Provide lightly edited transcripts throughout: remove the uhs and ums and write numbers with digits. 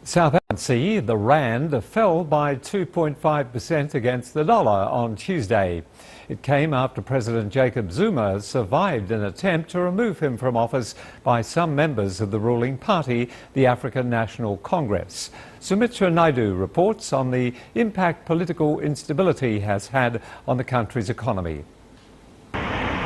South Africa, the rand fell by 2.5% against the dollar on Tuesday. It came after President Jacob Zuma survived an attempt to remove him from office by some members of the ruling party, the African National Congress. Sumitra Naidu reports on the impact political instability has had on the country's economy.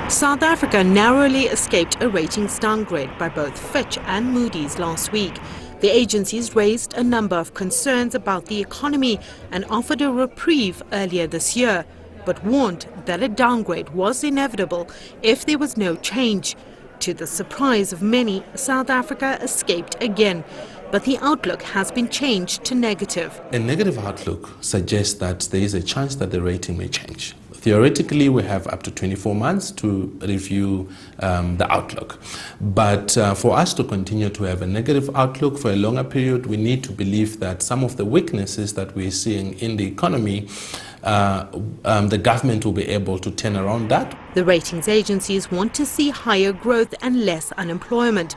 South Africa narrowly escaped a ratings downgrade by both Fitch and Moody's last week. The agencies raised a number of concerns about the economy and offered a reprieve earlier this year, but warned that a downgrade was inevitable if there was no change. To the surprise of many, South Africa escaped again, but the outlook has been changed to negative. A negative outlook suggests that there is a chance that the rating may change. Theoretically, we have up to 24 months to review the outlook. But for us to continue to have a negative outlook for a longer period, we need to believe that some of the weaknesses that we're seeing in the economy, the government will be able to turn around that. The ratings agencies want to see higher growth and less unemployment.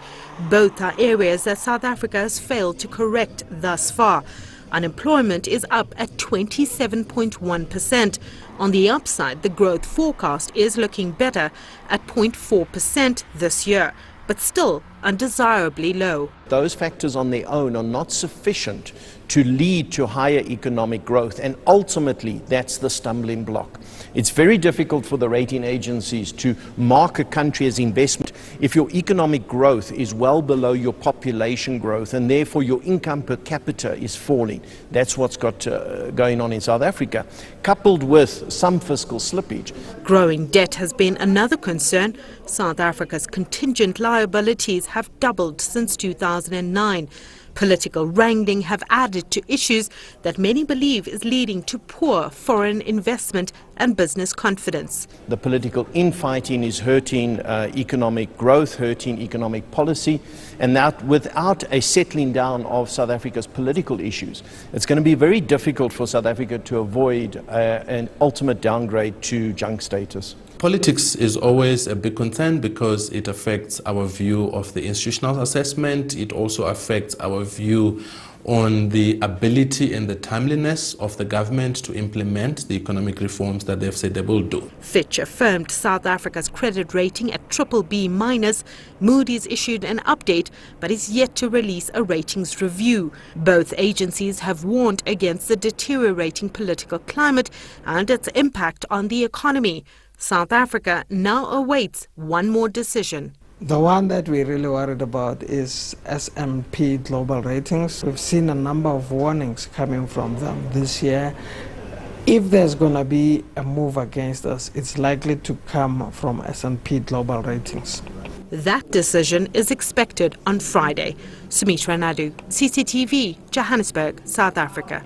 Both are areas that South Africa has failed to correct thus far. Unemployment is up at 27.1%. On the upside, the growth forecast is looking better at 0.4% this year, but still undesirably low. Those factors on their own are not sufficient to lead to higher economic growth, and ultimately that's the stumbling block. It's very difficult for the rating agencies to mark a country as investment if your economic growth is well below your population growth and therefore your income per capita is falling. That's what's got going on in South Africa, coupled with some fiscal slippage. Growing debt has been another concern. South Africa's contingent liabilities have doubled since 2009. Political wrangling have added to issues that many believe is leading to poor foreign investment and business confidence. The political infighting is hurting economic growth, hurting economic policy, and that without a settling down of South Africa's political issues, it's going to be very difficult for South Africa to avoid an ultimate downgrade to junk status. Politics is always a big concern because it affects our view of the institutional assessment. It also affects our view on the ability and the timeliness of the government to implement the economic reforms that they've said they will do. Fitch affirmed South Africa's credit rating at BBB-. Moody's issued an update but is yet to release a ratings review. Both agencies have warned against the deteriorating political climate and its impact on the economy. South Africa now awaits one more decision. The one that we're really worried about is S&P Global Ratings. We've seen a number of warnings coming from them this year. If there's going to be a move against us, it's likely to come from S&P Global Ratings. That decision is expected on Friday. Sumitra Naidu, CCTV, Johannesburg, South Africa.